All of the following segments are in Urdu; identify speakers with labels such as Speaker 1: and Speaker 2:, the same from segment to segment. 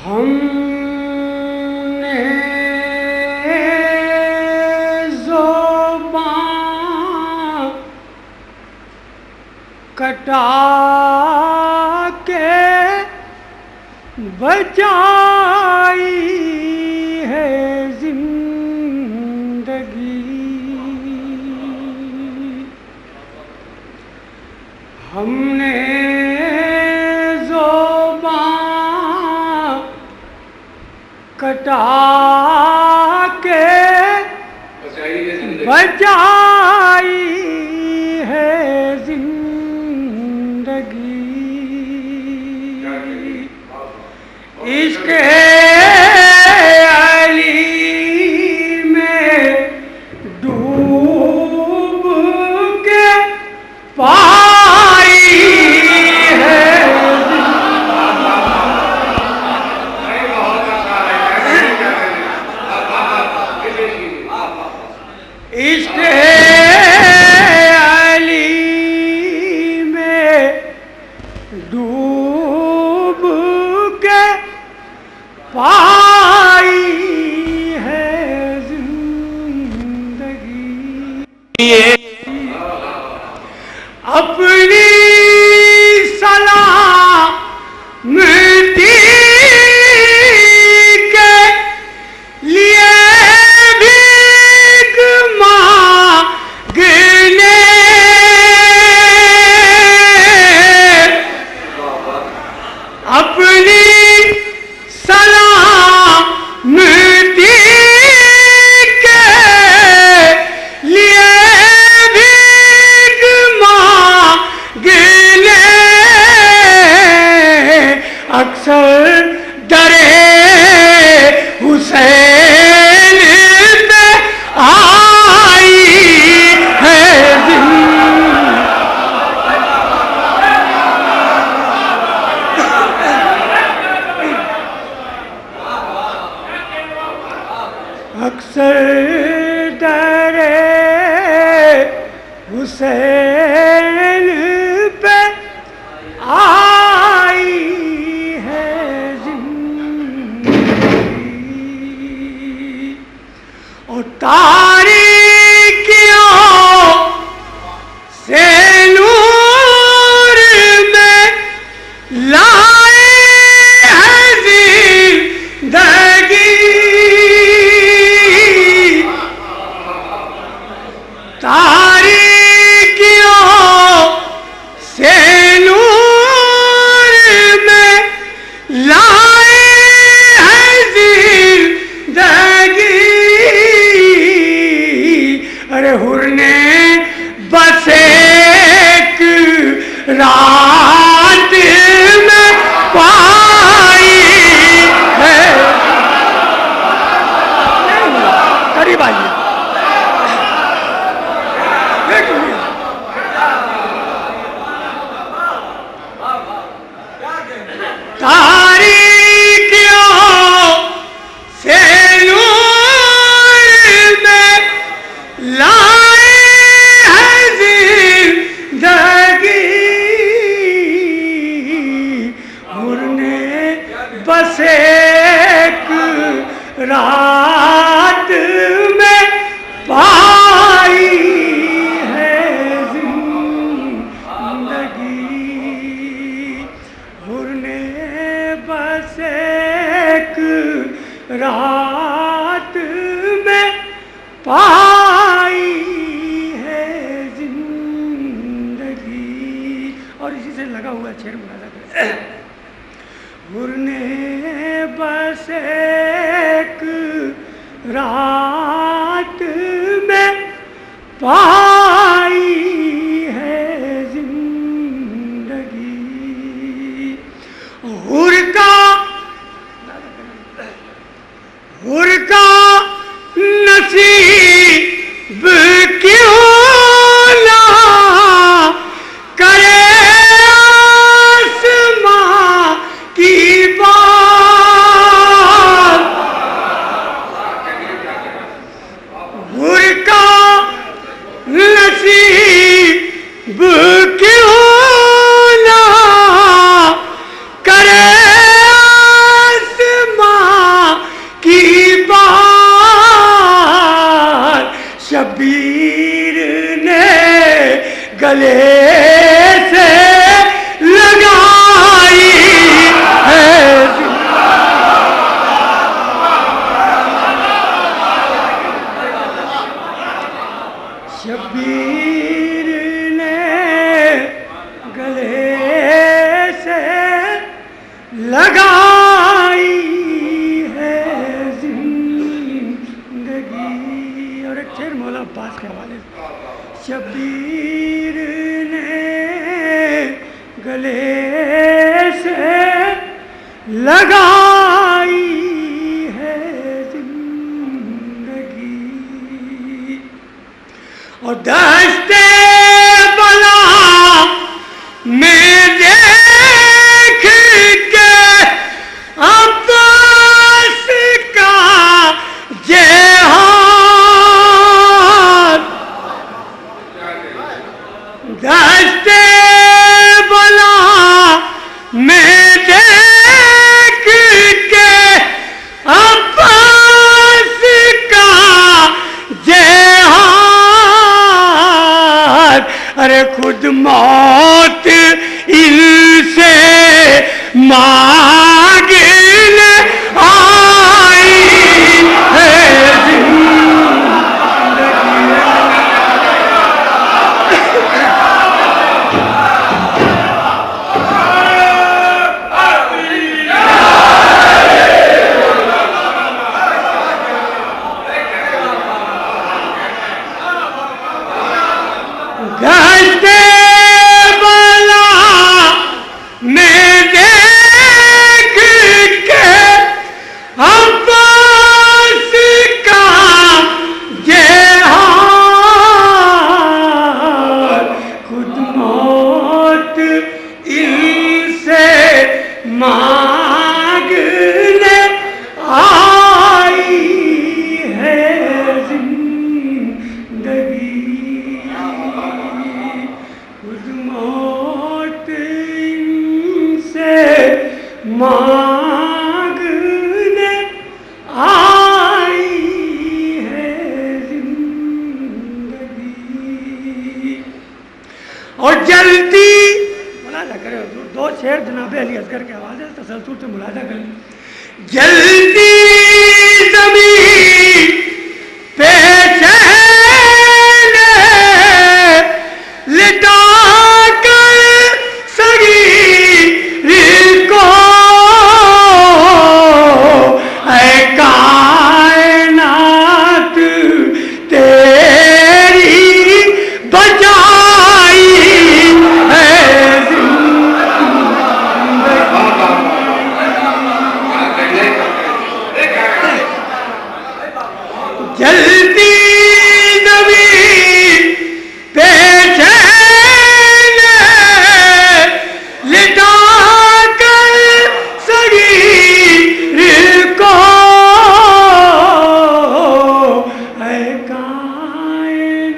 Speaker 1: ہم نے زبان کٹا کے بچائی ہے زندگی، ہم نے زبان کٹا کے بچائی ہے زندگی، عشق علی میں ڈوب کے پائی ہے عشق علی میں ڈوب کے پائی ہے زندگی، اپنی سلامتی کے لیے بھیک مانگنے، اپنی سلامتی کے لیے بھیک مانگنے، اکثر درے حسین پہ آئی ہے اکثر درے حسین پہ آئی ہے زندگی، اور تاریکیوں سے نور میں لائے ہے زندگی، تاریکیوں سے نور میں لائے ہے زندگی، ارے حر نے بس ایک رات میں پائی ہے، قریب آئیے تاریکیوں سے نور میں لائے ہے زندگی، حر نے بس ایک رات میں پائی ہے زندگی، حر نے بس ایک رات میں پائی ہے زندگی، اور اسی سے لگا ہوا شعر ملاحظہ کریں، حر نے بس ایک رات میں پائی ہے زندگی، حر کا نصیب کیوں نہ کرے آسمان کی بات، حر کا نصیب کیوں نہ کرے گلے سے لگائی ہے شبیر نے گلے سے لگائی ہے زندگی. اور ایک شعر مولا عباس کے حوالے سے. شبیر نے گلے سے لگائی ہے زندگی اور دشتے بلا میں دیکھ کے عباس کا جہاد دشتے بلا میں دیکھ کے عباس کا جہاد ارے خود موت ان سے مانگنے آئی ہے دشتے بلا میں دیکھ کے عباس کا جہاد خود موت ان سے مانگنے آئی ہے زندگی خود موت ان سے مانگنے آئی ہے زندگی اور جلدی ملاحظہ کریں حضور دو شعر جناب علی اصغر کے آواز ہے تسلسل سے ملاحظہ کریں جلدی زمین پہ چین لٹا کر صغیر کو اے کائنات تیری بچائی ہے جلدی زمین پہ چین لٹا کر صغیر کو اے کائنات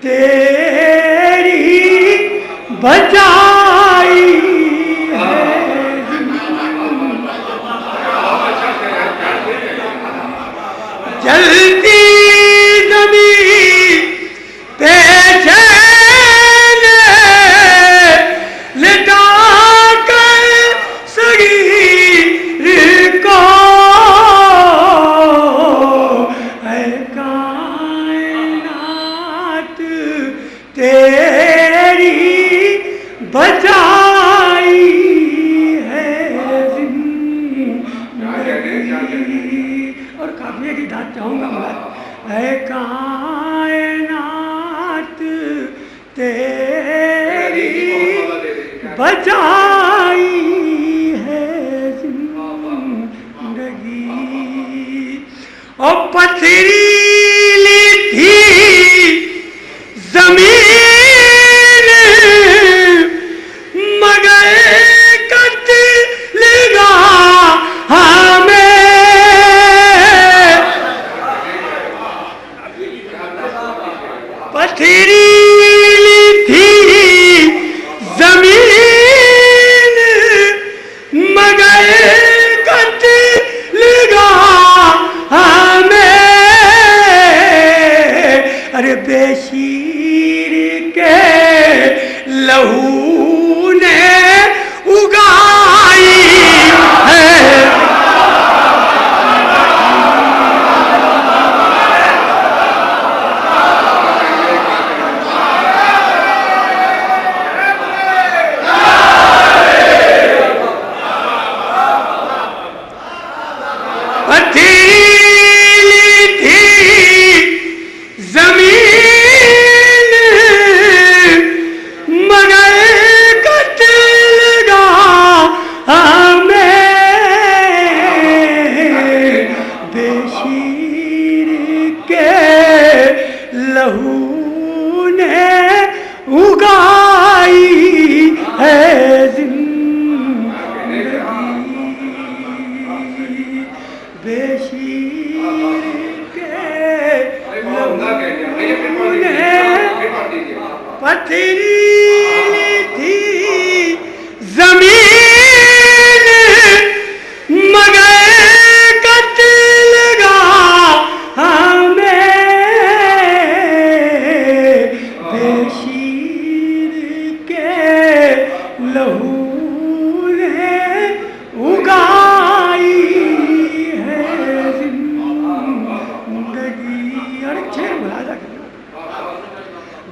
Speaker 1: تیری بچائی جلدی زمین پہ چین لٹا کر صغیر کو اے کائنات تیری بچائی ہے زندگی اور قافیے کی داد چاہوں گا میں اے کائنات تیری بچائی ہے زندگی اور پتھریلی تھی زمین مگر قتل گاہ ہمیں پتھریلی تھی زمین مگر قتل گاہ ہمیں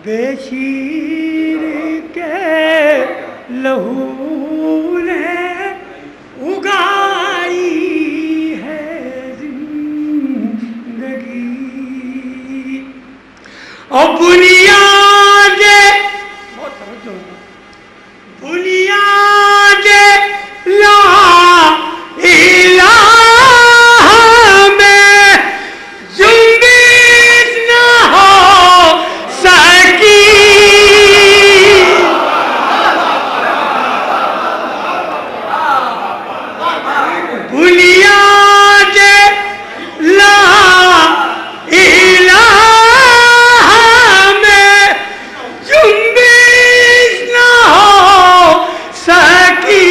Speaker 1: بے شیر کے لہو نے اگائی ہے زندگی اور بنیاد لا الہ میں جنبش نہ ہو سکی بنیاد لا الہ میں جنبش نہ ہو سکی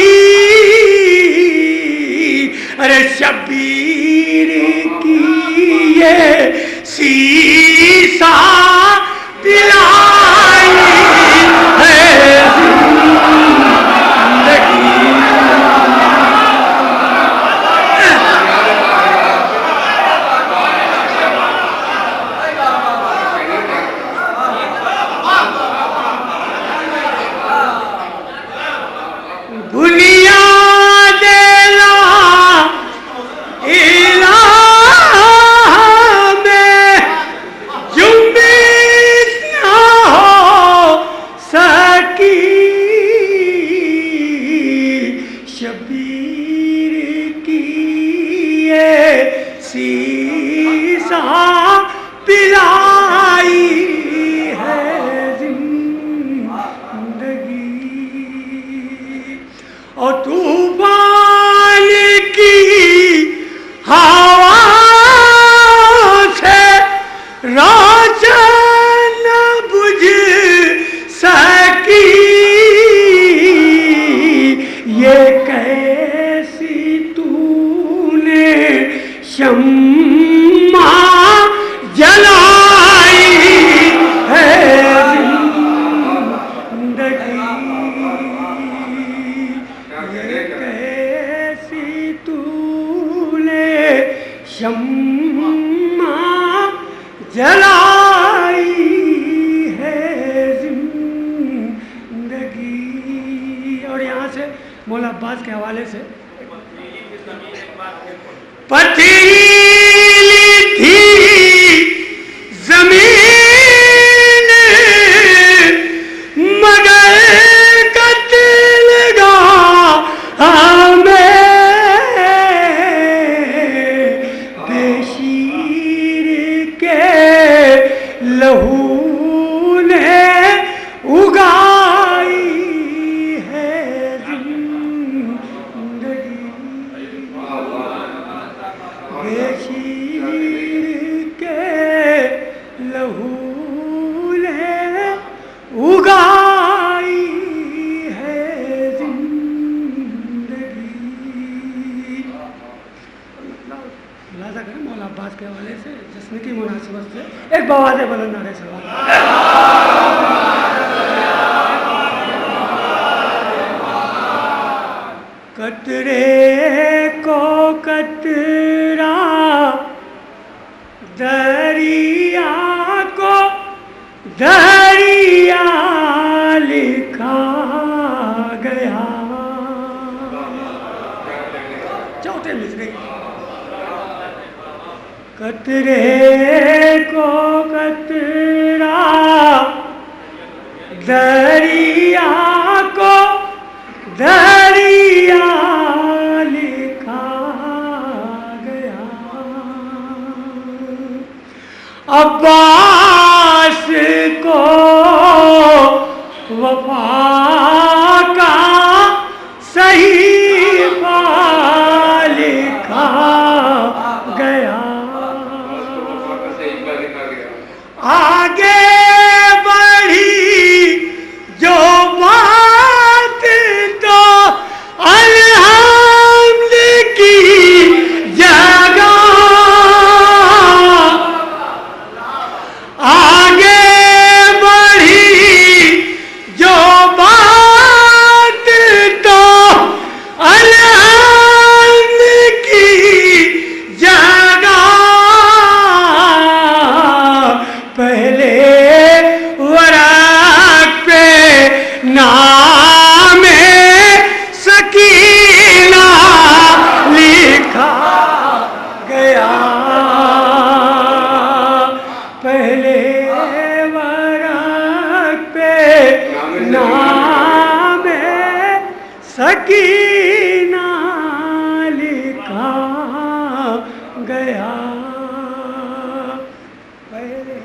Speaker 1: ارے شبیر کی یہ سیسا پلائی ہے زندگی بنیاد لا الہ میں جنبش نہ ہو سکی شبیر کی یہ سیسا پلائی ہے زندگی اور طوفان کی ہوا سے روشن نہ بجھ سکی یہ کیسی تو نے شمع جلائی ہے زندگی یہ کیسی تو نے شمع جلائی ہے زندگی اور یہاں سے مولا عباس کے حوالے سے پتھریلی تھی زمین مگر قتل گاہ میں بے شیر کے لہو نے اگائی ہے زندگی بے شیر کے لہو نے اگائی ہے زندگی ملاحظہ کریں مولا عباس کے حوالے سے جسم کی مناسبت سے ایک بواز بلند نعرہ سلام قطرے کو قطرہ دریا کو دریا لکھا گیا چوتھے مصرے قطرے کو قطرہ دریا کو دریا لکھا گیا عباس کو وفا کا صحیفہ لکھا گیا آگے بڑھی جو بات تو الحمد کی جگہ آگے بڑھی جو بات تو الحمد کی سکینہ لکھا گیا پہلے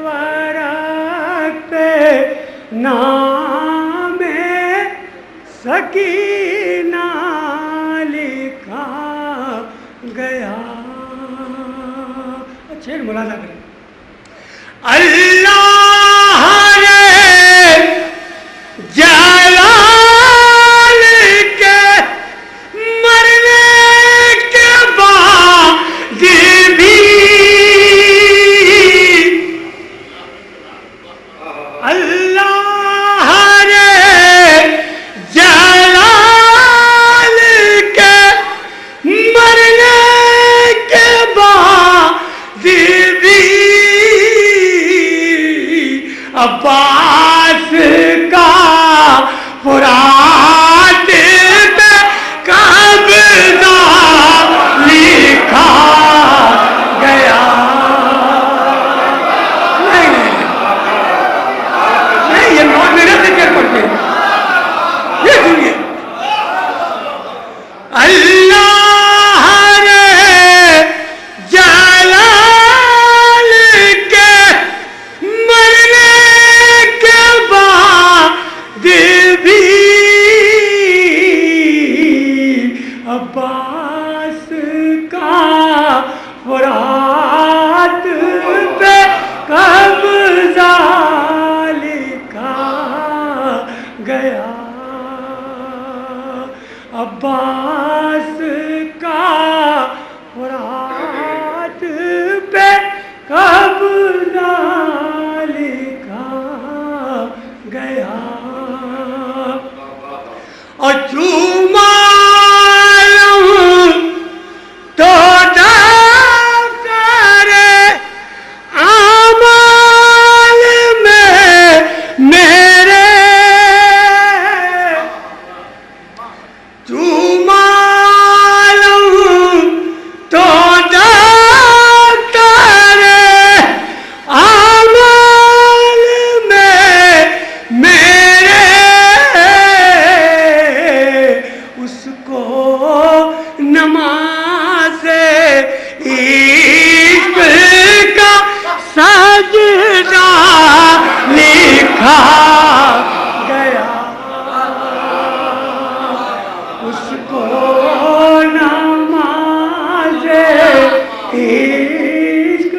Speaker 1: ورق پہ نام سکینہ لکھا گیا. اچھا ملاحظہ کریں. اللہ نے جلال کے مرنے کے بعد بھی اللہ نے جلال کے مرنے کے بعد بھی عباس کا فرات پہ قبضہ لکھا گیا. نہیں یہ میرا ذکر کرتے ہیں. یہ سنیے اللہ نے جلال کے مرنے کے بعد بھی عباس کا فرات پہ قبضہ لکھا گیا. عباس کا فرات پہ قبضہ لکھا گیا. اور معلوم تو دفتر اعمال میں میرے معلوم تو دفتر اعمال میں میرے اس کو نماز عشق کا سجدہ لکھا گیا. اس کو نماز عشق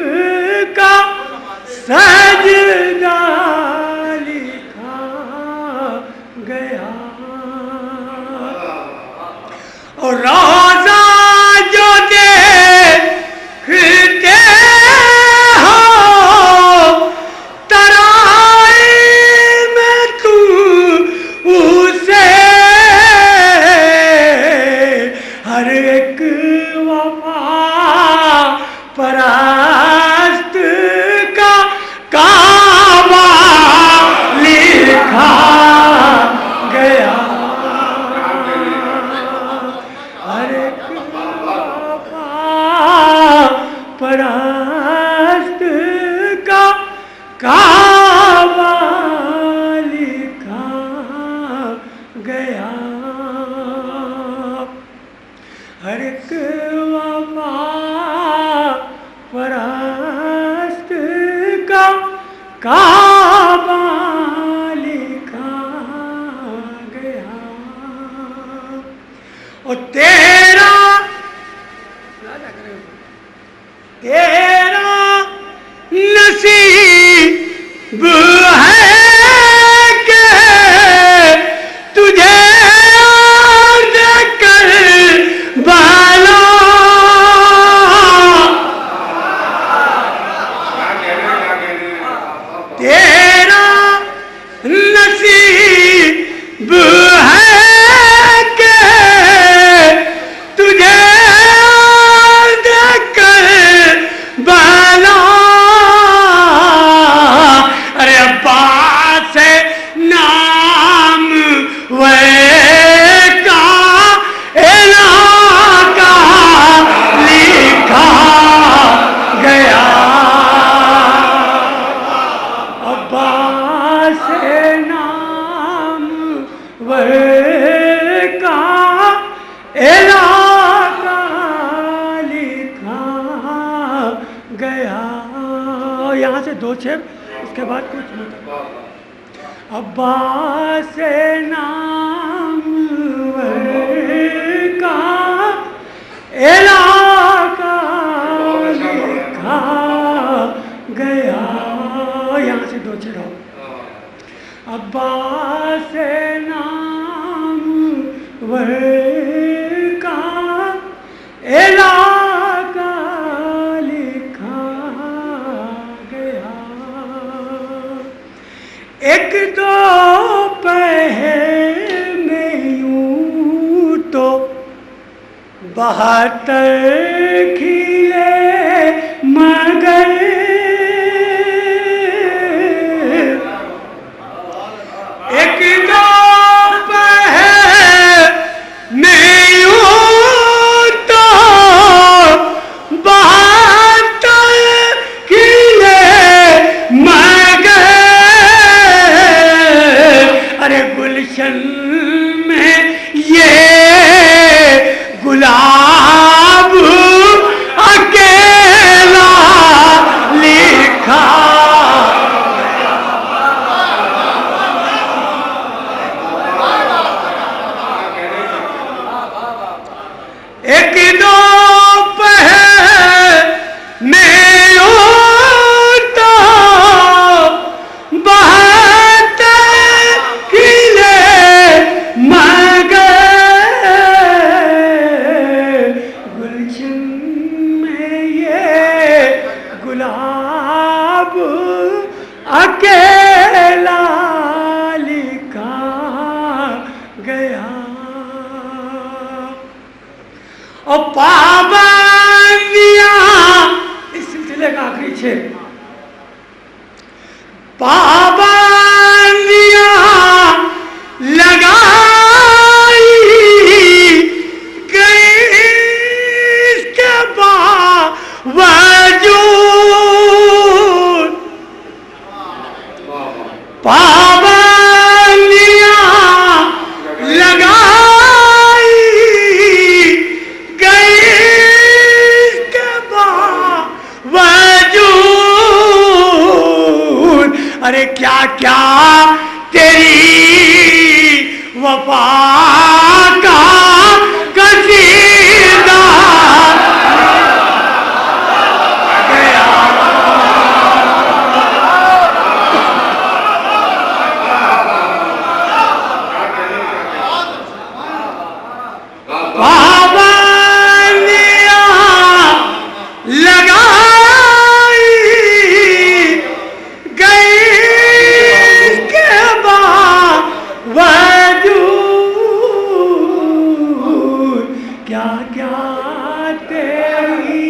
Speaker 1: کا سجدہ لکھا گیا. اور روزہ جو دیکھتے ہو ترائی میں تم اسے ہر ایک وفا پرست کا کعبہ لکھا گیا. ہر ایک وفا پرست کا کعبہ لکھا گیا. ہر ایک وفا پرست کا کعبہ لکھا گیا. اور تیرا نصیب ہے کہ تجھے عرض کر بالا تیرا نصیب ہے کہ تجھے عرض کر 2 شعر، اس کے بعد کچھ مطلب عباس نامور کا علاقہ لکھا گیا، یہاں سے 2 شعر ہو، عباس نامور کا علاقہ لکھا گیا، ایک دو پہر میں یوں تو 72 کھلے مگر ایک دو پہر میں یوں تو 72 کھلے مگر ارے گلشن میں یہ گلاب اکیلا لکھا، ایک دو پہر میں یوں تو 72 کھلے مگر گلشن میں یہ گلاب اکیلا لکھا گیا، اور پابندیاں اس سلسلے کا آخری شعر، پابندیاں لگائی گئی اس کے باوجود، پابندیاں لگائی گئی اس کے باوجود، ارے کیا کیا تیری وفا کا قصیدہ گیا، پابندیاں لگائی گئی اس کے باوجود، کیا کیا تیری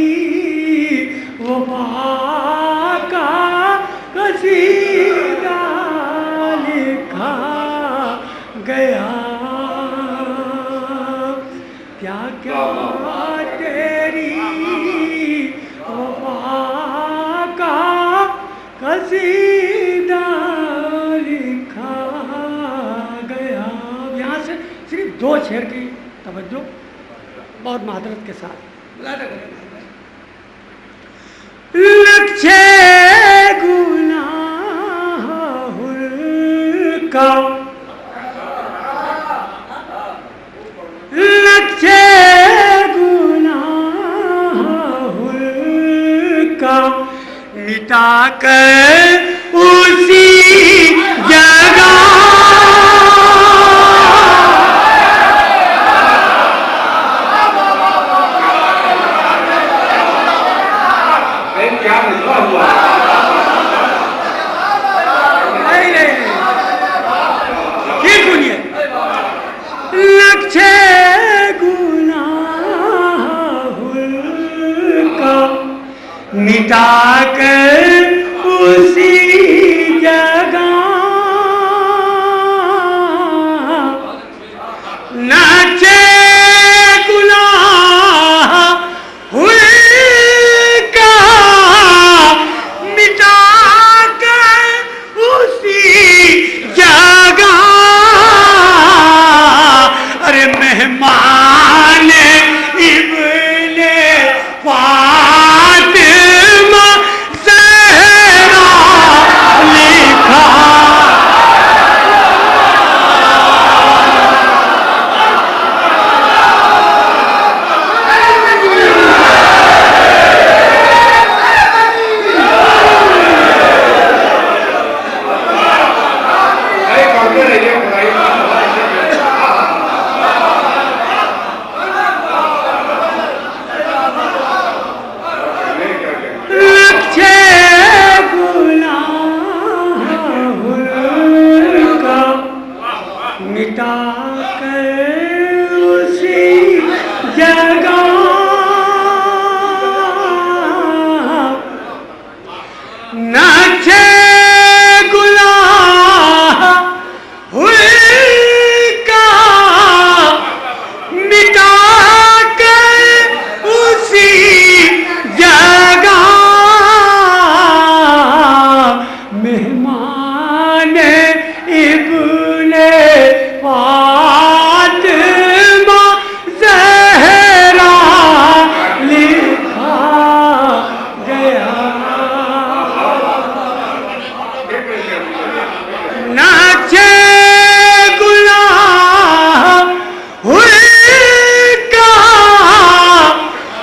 Speaker 1: وفا کا قصیدہ لکھا گیا، کیا کیا تیری وفا کا قصیدہ لکھا گیا۔ یہاں سے صرف 2 شعر کی توجہ بہت معذرت کے ساتھ لکھے گناہ کا لکھے گناہ کا مٹا کر اسی جگہ مٹا کر اسی جگہ ناچے گناہ ہوئے کا مٹا کر اسی جگہ ارے مہمان ابن فاطمہ سے جگہ نچے گناہ ہوئی کا مٹا کر اسی جگہ مہمان ابن فاطمہ زہرا لکھا گیا ناچے گناہ ہوئی کا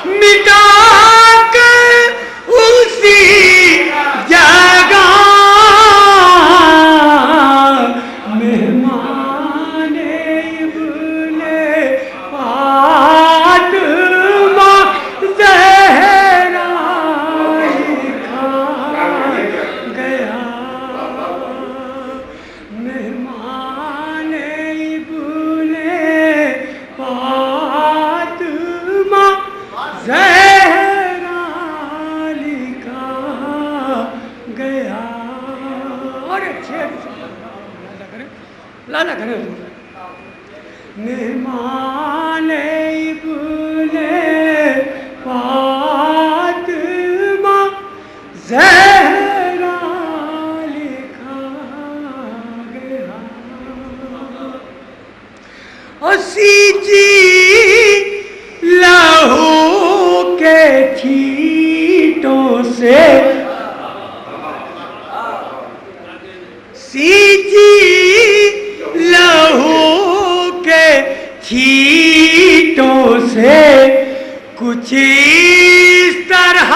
Speaker 1: مٹا کر اسی جگہ مہمان ابن فاطمہ زہرا لکھا گیا مہمان ابن فاطمہ زہرا لکھا گیا اور اچھے لالا کرے مہمان ابن فاطمہ زہرا لکھا گیا اسی جی لہو کے چھینٹوں سے سیجی لہو کے چھینٹوں سے کچھ اس طرح